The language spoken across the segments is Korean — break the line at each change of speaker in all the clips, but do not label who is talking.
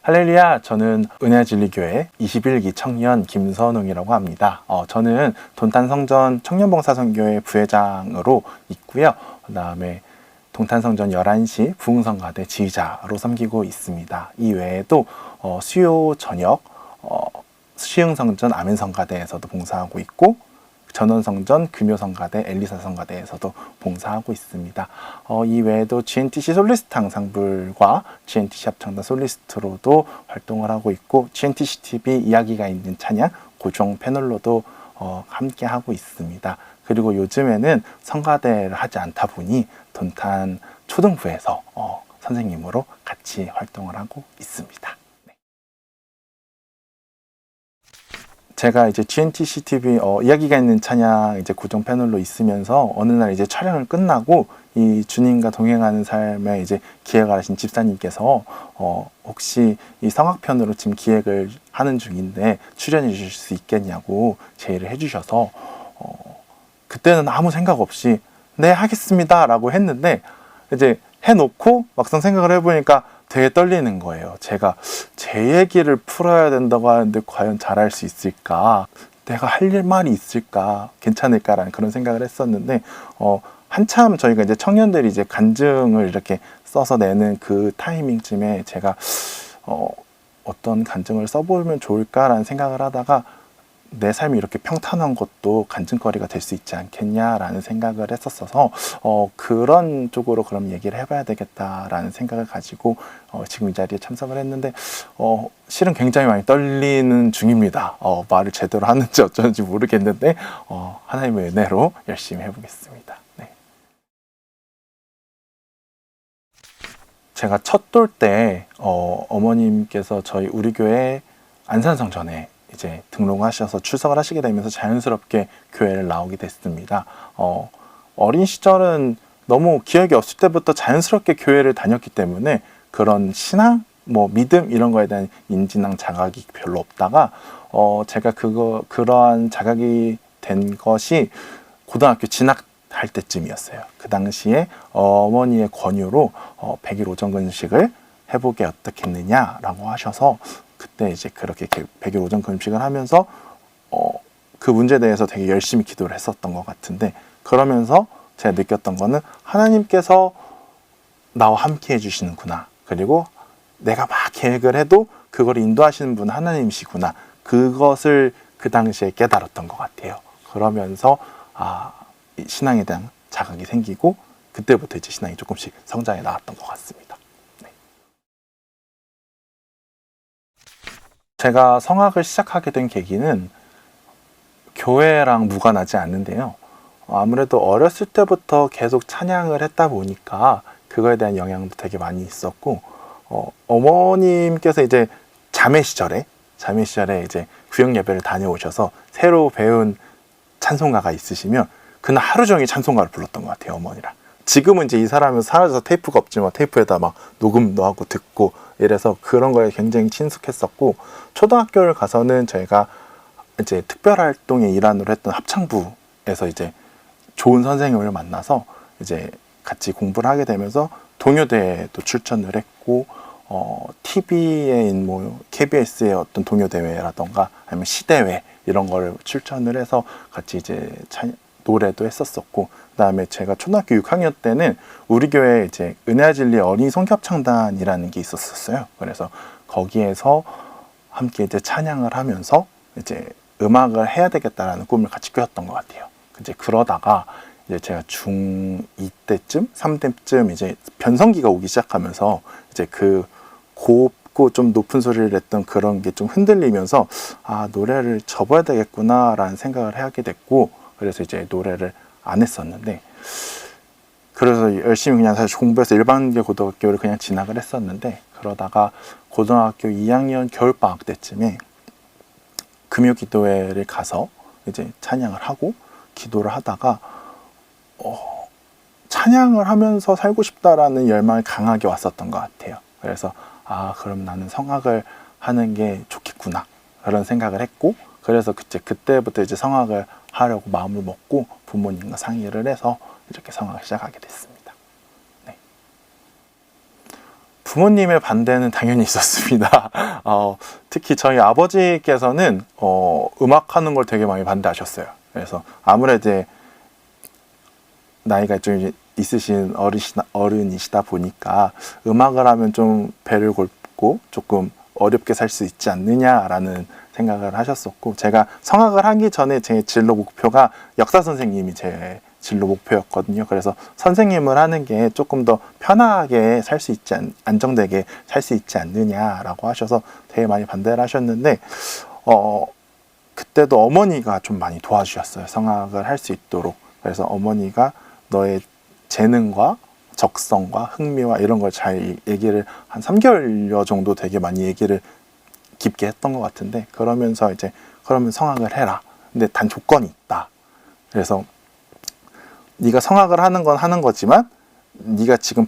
할렐루야, 저는 은혜진리교회 21기 청년 김선웅이라고 합니다. 저는 동탄성전 청년봉사선교회 부회장으로 있고요. 그 다음에 동탄성전 11시 부흥성가대 지휘자로 섬기고 있습니다. 이 외에도 수요 저녁 시흥성전 아멘성가대에서도 봉사하고 있고, 전원성전 금요성가대 엘리사성가대에서도 봉사하고 있습니다. 이 외에도 GNTC 솔리스트 앙상블과 GNTC 합창단 솔리스트로도 활동을 하고 있고, GNTC TV 이야기가 있는 찬양 고정 패널로도 함께 하고 있습니다. 그리고 요즘에는 성가대를 하지 않다 보니 동탄 초등부에서 선생님으로 같이 활동을 하고 있습니다. 제가 이제 GNTC TV 이야기가 있는 찬양 이제 고정 패널로 있으면서 어느 날 이제 촬영을 끝나고 이 주님과 동행하는 삶에 이제 기획을 하신 집사님께서 혹시 이 성악편으로 지금 기획을 하는 중인데 출연해 주실 수 있겠냐고 제의를 해주셔서 그때는 아무 생각 없이 네 하겠습니다 라고 했는데, 이제 해놓고 막상 생각을 해보니까 되게 떨리는 거예요. 제가 제 얘기를 풀어야 된다고 하는데 과연 잘할 수 있을까? 내가 할 말이 있을까? 괜찮을까라는 그런 생각을 했었는데, 한참 저희가 이제 청년들이 이제 간증을 이렇게 써서 내는 그 타이밍쯤에 제가 어떤 간증을 써보면 좋을까라는 생각을 하다가 내 삶이 이렇게 평탄한 것도 간증거리가 될 수 있지 않겠냐라는 생각을 했었어서 그런 쪽으로 그럼 얘기를 해봐야 되겠다라는 생각을 가지고 지금 이 자리에 참석을 했는데 실은 굉장히 많이 떨리는 중입니다. 말을 제대로 하는지 어쩌는지 모르겠는데 하나님의 은혜로 열심히 해보겠습니다. 네. 제가 첫 돌 때 어머님께서 우리 교회 안산성전에 이제 등록하셔서 출석을 하시게 되면서 자연스럽게 교회를 나오게 됐습니다. 어린 시절은 너무 기억이 없을 때부터 자연스럽게 교회를 다녔기 때문에 그런 신앙, 믿음 이런 거에 대한 인지랑 자각이 별로 없다가 제가 그러한 자각이 된 것이 고등학교 진학할 때쯤이었어요. 그 당시에 어머니의 권유로 100일 오전금식을 해보게 어떻겠느냐라고 하셔서 그때 이제 그렇게 100일 오전 금식을 하면서 그 문제에 대해서 되게 열심히 기도를 했었던 것 같은데, 그러면서 제가 느꼈던 거는 하나님께서 나와 함께 해주시는구나, 그리고 내가 막 계획을 해도 그걸 인도하시는 분은 하나님이시구나, 그것을 그 당시에 깨달았던 것 같아요. 그러면서 신앙에 대한 자각이 생기고 그때부터 이제 신앙이 조금씩 성장해 나왔던 것 같습니다. 제가 성악을 시작하게 된 계기는 교회랑 무관하지 않는데요. 아무래도 어렸을 때부터 계속 찬양을 했다 보니까 그거에 대한 영향도 되게 많이 있었고, 어머님께서 이제 자매 시절에 이제 구역 예배를 다녀오셔서 새로 배운 찬송가가 있으시면 그날 하루 종일 찬송가를 불렀던 것 같아요, 어머니랑. 지금은 이제 이 사람은 사라져서 테이프가 없지만 테이프에다 막 녹음도 하고 듣고 이래서 그런 거에 굉장히 친숙했었고, 초등학교를 가서는 저희가 이제 특별활동의 일환으로 했던 합창부에서 이제 좋은 선생님을 만나서 이제 같이 공부를 하게 되면서 동요대회도 출전을 했고, TV에 KBS의 어떤 동요대회라던가 아니면 시대회 이런 거를 출전을 해서 같이 이제 노래도 했었었고, 그 다음에 제가 초등학교 6학년 때는 우리 교회에 이제 은혜진리 어린이 성교합창단이라는 게 있었어요. 그래서 거기에서 함께 이제 찬양을 하면서 이제 음악을 해야 되겠다라는 꿈을 같이 꾸었던 것 같아요. 이제 그러다가 이제 제가 중2 때쯤, 3때쯤 이제 변성기가 오기 시작하면서 이제 그 곱고 좀 높은 소리를 냈던 그런 게 좀 흔들리면서 노래를 접어야 되겠구나라는 생각을 하게 됐고, 그래서 이제 노래를 안 했었는데, 그래서 열심히 그냥 사실 공부해서 일반계 고등학교를 그냥 진학을 했었는데, 그러다가 고등학교 2학년 겨울방학 때쯤에 금요기도회를 가서 이제 찬양을 하고 기도를 하다가 찬양을 하면서 살고 싶다라는 열망이 강하게 왔었던 것 같아요. 그래서 그럼 나는 성악을 하는 게 좋겠구나 그런 생각을 했고, 그래서 그때부터 이제 성악을 하려고 마음을 먹고 부모님과 상의를 해서 이렇게 성악을 시작하게 됐습니다. 네. 부모님의 반대는 당연히 있었습니다. 특히 저희 아버지께서는 음악하는 걸 되게 많이 반대하셨어요. 그래서 아무래도 이제 나이가 좀 있으신 어른이시다 보니까 음악을 하면 좀 배를 골고 조금 어렵게 살 수 있지 않느냐라는 생각을 하셨었고, 제가 성악을 하기 전에 제 진로 목표가 역사 선생님이 제 진로 목표였거든요. 그래서 선생님을 하는 게 조금 더 편하게 살 수 있지 안정되게 살 수 있지 않느냐라고 하셔서 되게 많이 반대를 하셨는데, 그때도 어머니가 좀 많이 도와주셨어요. 성악을 할 수 있도록. 그래서 어머니가 너의 재능과 적성과 흥미와 이런 걸 잘 얘기를 한 3개월여 정도 되게 많이 얘기를 깊게 했던 것 같은데, 그러면서 이제 그러면 성악을 해라. 근데 단 조건이 있다. 그래서 네가 성악을 하는 건 하는 거지만 네가 지금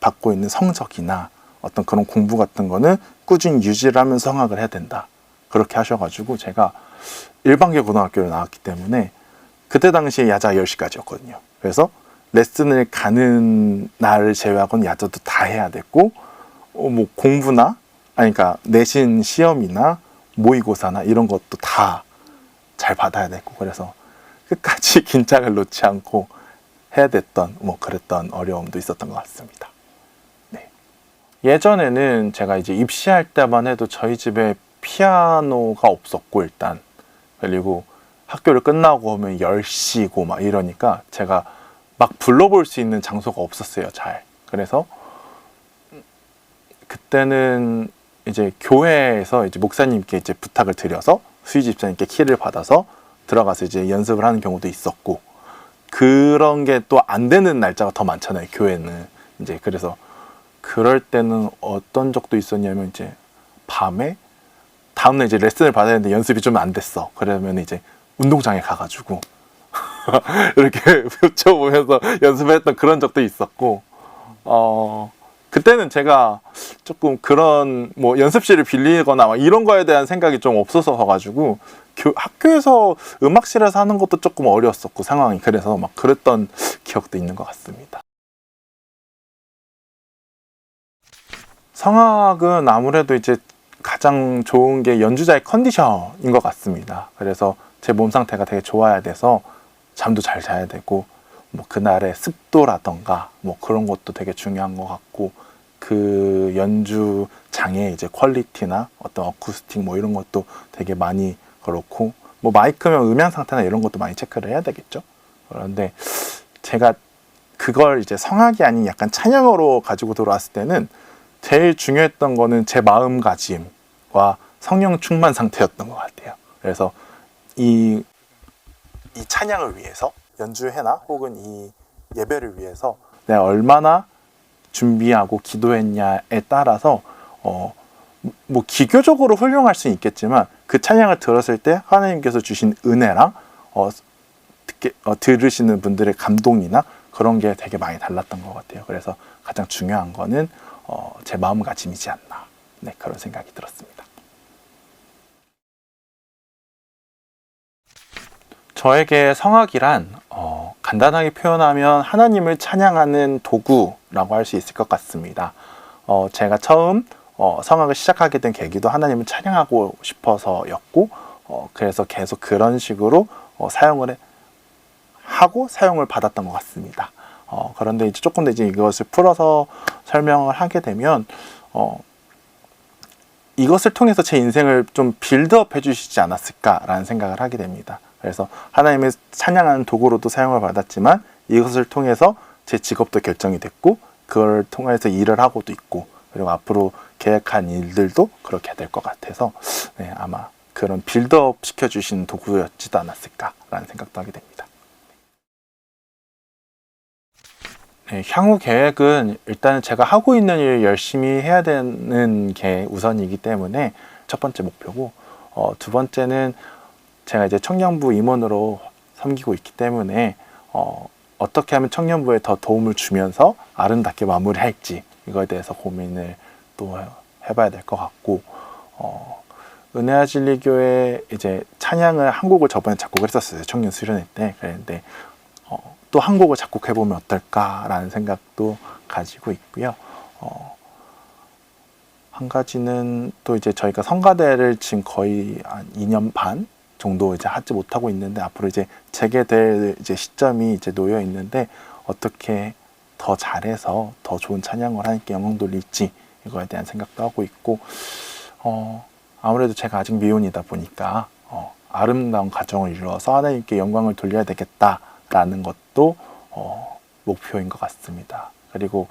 받고 있는 성적이나 어떤 그런 공부 같은 거는 꾸준히 유지를 하면서 성악을 해야 된다. 그렇게 하셔가지고 제가 일반계 고등학교를 나왔기 때문에 그때 당시에 야자 10시까지였거든요. 그래서 레슨을 가는 날을 제외하고는 야자도 다 해야 됐고, 뭐 공부나 그러니까 내신 시험이나 모의고사나 이런 것도 다 잘 받아야 됐고, 그래서 끝까지 긴장을 놓지 않고 해야 됐던 그랬던 어려움도 있었던 것 같습니다. 네. 예전에는 제가 이제 입시할 때만 해도 저희 집에 피아노가 없었고, 일단 그리고 학교를 끝나고 오면 10시고 막 이러니까 제가 막 불러볼 수 있는 장소가 없었어요, 잘. 그래서 그때는 이제 교회에서 이제 목사님께 이제 부탁을 드려서 수희 집사님께 키를 받아서 들어가서 이제 연습을 하는 경우도 있었고, 그런 게 또 안 되는 날짜가 더 많잖아요, 교회는. 이제 그래서 그럴 때는 어떤 적도 있었냐면, 이제 밤에 다음날 이제 레슨을 받아야 되는데 연습이 좀 안 됐어. 그러면 이제 운동장에 가가지고 이렇게 펼쳐보면서 연습했던 그런 적도 있었고, 그때는 제가 조금 그런 연습실을 빌리거나 막 이런 거에 대한 생각이 좀 없어서 가지고 학교에서 음악실에서 하는 것도 조금 어려웠었고 상황이, 그래서 막 그랬던 기억도 있는 것 같습니다. 성악은 아무래도 이제 가장 좋은 게 연주자의 컨디션인 것 같습니다. 그래서 제 몸 상태가 되게 좋아야 돼서 잠도 잘 자야 되고, 그날의 습도라던가 그런 것도 되게 중요한 것 같고, 그 연주장의 이제 퀄리티나 어떤 어쿠스틱 이런 것도 되게 많이 그렇고, 마이크면 음향 상태나 이런 것도 많이 체크를 해야 되겠죠. 그런데 제가 그걸 이제 성악이 아닌 약간 찬양으로 가지고 들어왔을 때는 제일 중요했던 거는 제 마음가짐과 성령 충만 상태였던 것 같아요. 그래서 이 찬양을 위해서 연주회나 혹은 이 예배를 위해서 내가 얼마나 준비하고 기도했냐에 따라서 기교적으로 훌륭할 수는 있겠지만, 그 찬양을 들었을 때 하나님께서 주신 은혜랑 들으시는 분들의 감동이나 그런 게 되게 많이 달랐던 것 같아요. 그래서 가장 중요한 거는 제 마음가짐이지 않나, 그런 생각이 들었습니다. 저에게 성악이란 간단하게 표현하면 하나님을 찬양하는 도구라고 할 수 있을 것 같습니다. 제가 처음 성악을 시작하게 된 계기도 하나님을 찬양하고 싶어서였고, 그래서 계속 그런 식으로 사용을 받았던 것 같습니다. 그런데 이제 조금 더 이제 이것을 풀어서 설명을 하게 되면, 이것을 통해서 제 인생을 좀 빌드업 해주시지 않았을까라는 생각을 하게 됩니다. 그래서 하나님의 찬양하는 도구로도 사용을 받았지만, 이것을 통해서 제 직업도 결정이 됐고, 그걸 통해서 일을 하고도 있고, 그리고 앞으로 계획한 일들도 그렇게 될 것 같아서 아마 그런 빌드업 시켜주신 도구였지도 않았을까라는 생각도 하게 됩니다. 향후 계획은 일단 제가 하고 있는 일을 열심히 해야 되는 게 우선이기 때문에 첫 번째 목표고, 두 번째는 제가 이제 청년부 임원으로 섬기고 있기 때문에 어떻게 하면 청년부에 더 도움을 주면서 아름답게 마무리할지 이거에 대해서 고민을 또 해봐야 될 것 같고, 은혜와 진리교회 이제 찬양을 한 곡을 저번에 작곡을 했었어요. 청년 수련회 때. 그랬는데 또 한 곡을 작곡해보면 어떨까라는 생각도 가지고 있고요. 한 가지는 또 이제 저희가 성가대를 지금 거의 한 2년 반 정도 이제 하지 못하고 있는데, 앞으로 이제 재개될 이제 시점이 이제 놓여 있는데, 어떻게 더 잘해서 더 좋은 찬양을 하나님께 영광 돌릴지 이거에 대한 생각도 하고 있고, 아무래도 제가 아직 미혼이다 보니까 아름다운 가정을 이루어서 하나님께 영광을 돌려야 되겠다라는 것도 목표인 것 같습니다. 그리고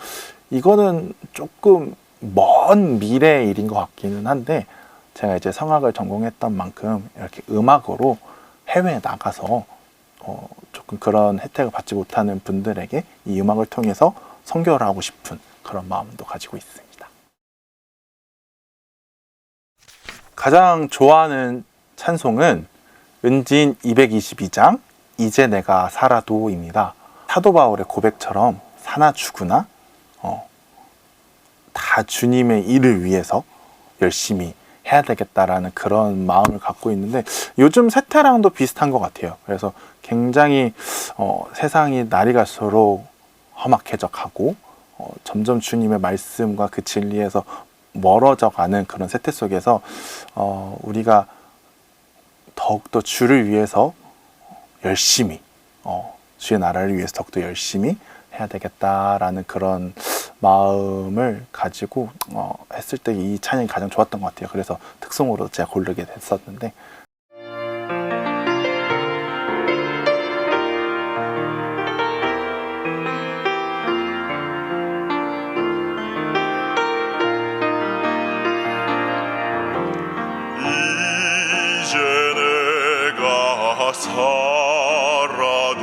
이거는 조금 먼 미래의 일인 것 같기는 한데, 제가 이제 성악을 전공했던 만큼 이렇게 음악으로 해외에 나가서 조금 그런 혜택을 받지 못하는 분들에게 이 음악을 통해서 선교를 하고 싶은 그런 마음도 가지고 있습니다. 가장 좋아하는 찬송은 은진 222장 이제 내가 살아도입니다. 사도 바울의 고백처럼 사나 죽으나 다 주님의 일을 위해서 열심히 해야 되겠다라는 그런 마음을 갖고 있는데, 요즘 세태랑도 비슷한 것 같아요. 그래서 굉장히 세상이 날이 갈수록 험악해져 가고 점점 주님의 말씀과 그 진리에서 멀어져 가는 그런 세태 속에서 우리가 더욱더 주를 위해서 열심히 주의 나라를 위해서 더욱더 열심히 해야 되겠다라는 그런 마음을 가지고 했을 때 이 찬양이 가장 좋았던 것 같아요. 그래서 특송으로 제가 고르게 됐었는데,
이제 내가 살아도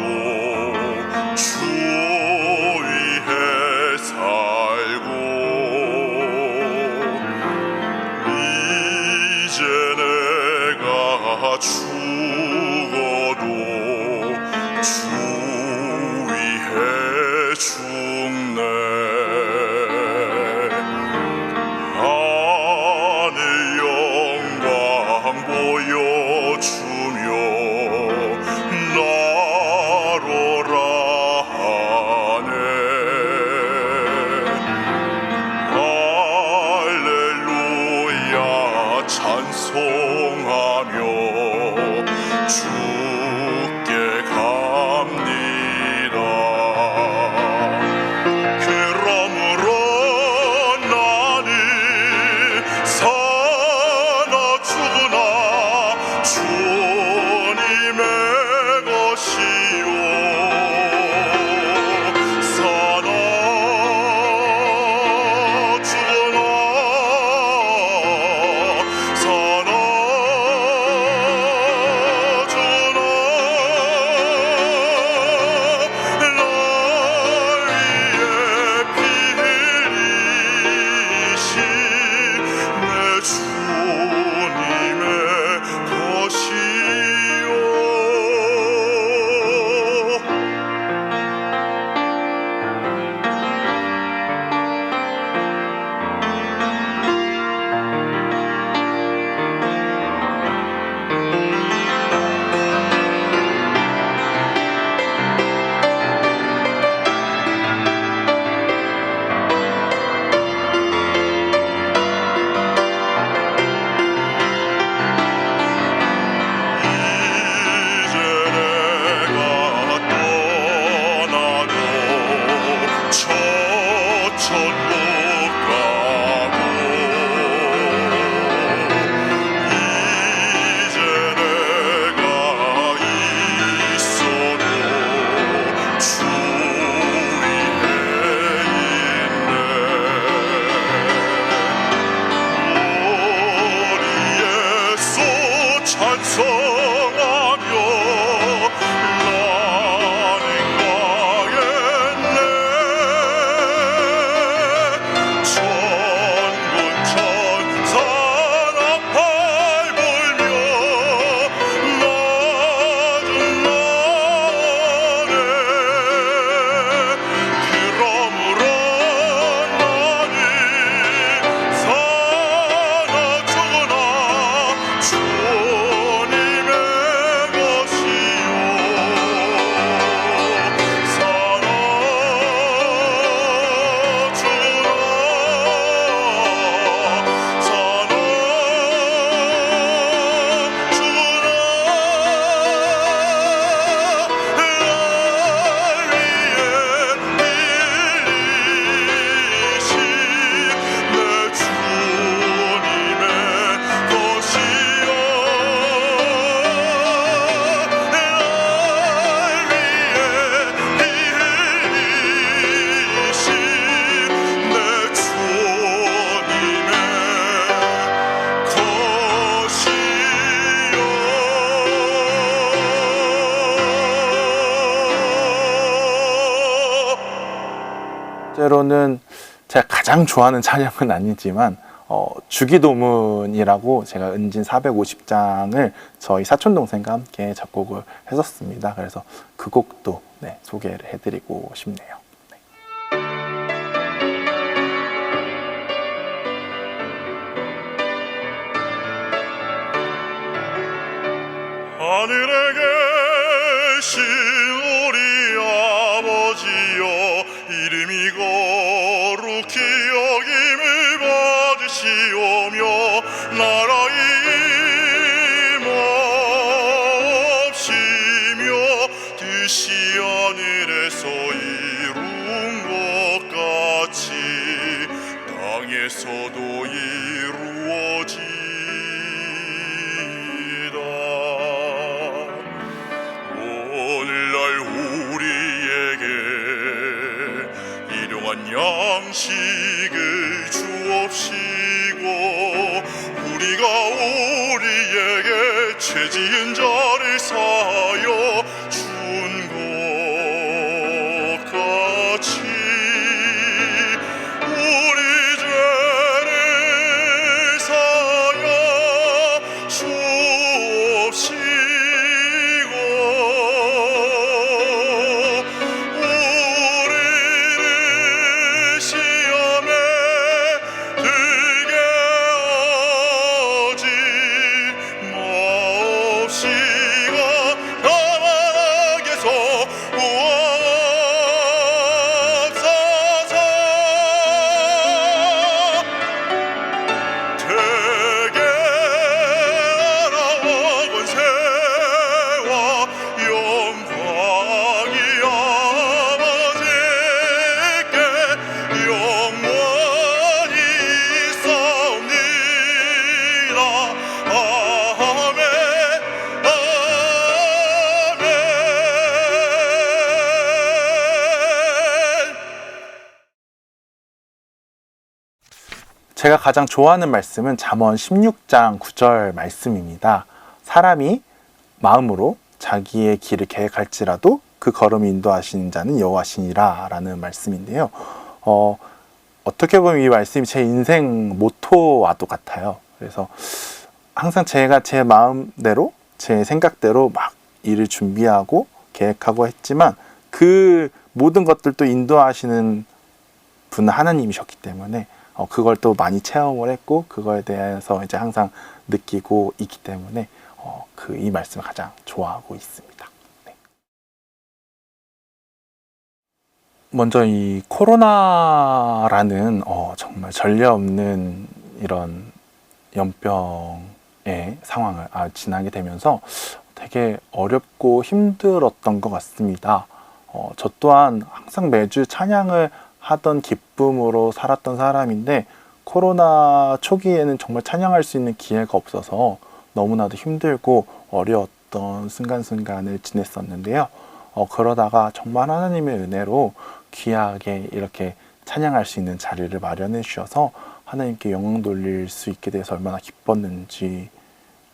주 위해 살고, 이제 내가 죽어도 주 위해 죽네. 하늘 영광 보여주며 나로라 하네. 할렐루야 찬송하며 주께 갑니다. 그러므로 나는 사나 죽으나 주님의 것이요, 사나 죽으나 사나 죽으나 날 위해 피 흘리신 내 주님의 것이요.
때로는 제가 가장 좋아하는 찬양은 아니지만 주기도문이라고 제가 은진 450장을 저희 사촌 동생과 함께 작곡을 했었습니다. 그래서 그 곡도 소개를 해드리고 싶네요.
하늘에 계신 우리 아버지여, 이름이 거룩히 여김을 받으시오며, 나라의 임하옵시며, 뜻이 하늘에서 이룬 것 같이 땅에서도 이루어지이다. 오늘날 우리에게 일용한 양식을 주옵시고, 우리가 우리에게 죄 지은 자를 사하여 준 것 같이 우리 죄를 사하여 주옵시고, 우리를 시험에 들게 하지 마옵시고, 다만 악에서 구하옵소서. 대개하라 권세와 영광이 아버지께 영원히 있사옵니다. 아멘, 아멘.
제가 가장 좋아하는 말씀은 잠언 16장 9절 말씀입니다. 사람이 마음으로 자기의 길을 계획할지라도 그 걸음을 인도하시는 자는 여호와시니라 라는 말씀인데요. 어떻게 보면 이 말씀이 제 인생 모토와도 같아요. 그래서 항상 제가 제 마음대로 제 생각대로 막 일을 준비하고 계획하고 했지만 그 모든 것들도 인도하시는 분은 하나님이셨기 때문에 그걸 또 많이 체험을 했고 그거에 대해서 이제 항상 느끼고 있기 때문에 이 말씀을 가장 좋아하고 있습니다. 네. 먼저 이 코로나라는 정말 전례 없는 이런 연병의 상황을 지나게 되면서 되게 어렵고 힘들었던 것 같습니다. 저 또한 항상 매주 찬양을 하던 기쁨으로 살았던 사람인데 코로나 초기에는 정말 찬양할 수 있는 기회가 없어서 너무나도 힘들고 어려웠던 순간순간을 지냈었는데요. 그러다가 정말 하나님의 은혜로 귀하게 이렇게 찬양할 수 있는 자리를 마련해 주셔서 하나님께 영광 돌릴 수 있게 돼서 얼마나 기뻤는지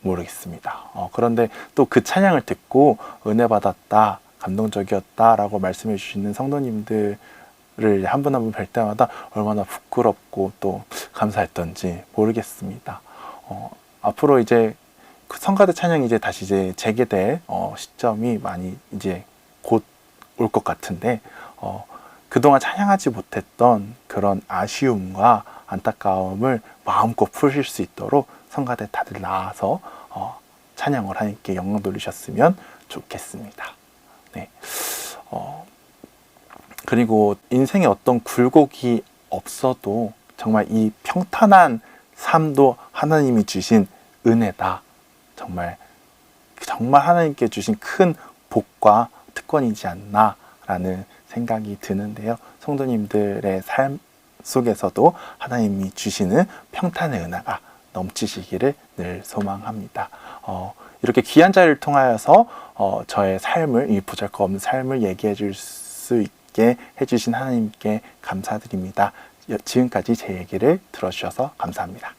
모르겠습니다. 그런데 또 그 찬양을 듣고 은혜 받았다, 감동적이었다 라고 말씀해 주시는 성도님들을 한 분 한 분 뵐 때마다 얼마나 부끄럽고 또 감사했던지 모르겠습니다. 앞으로 이제 그 성가대 찬양이 이제 다시 이제 재개될 시점이 많이 이제 곧 올 것 같은데 그동안 찬양하지 못했던 그런 아쉬움과 안타까움을 마음껏 푸실 수 있도록 성가대 다들 나와서 찬양을 하나님께 영광 돌리셨으면 좋겠습니다. 네. 그리고 인생에 어떤 굴곡이 없어도 정말 이 평탄한 삶도 하나님이 주신 은혜다. 정말 하나님께 주신 큰 복과 특권이지 않나라는 생각이 드는데요. 성도님들의 삶 속에서도 하나님이 주시는 평탄의 은혜가 넘치시기를 늘 소망합니다. 이렇게 귀한 자리를 통하여서 저의 삶을, 이 보잘것없는 삶을 얘기해 줄 수 있게 해주신 하나님께 감사드립니다. 지금까지 제 얘기를 들어주셔서 감사합니다.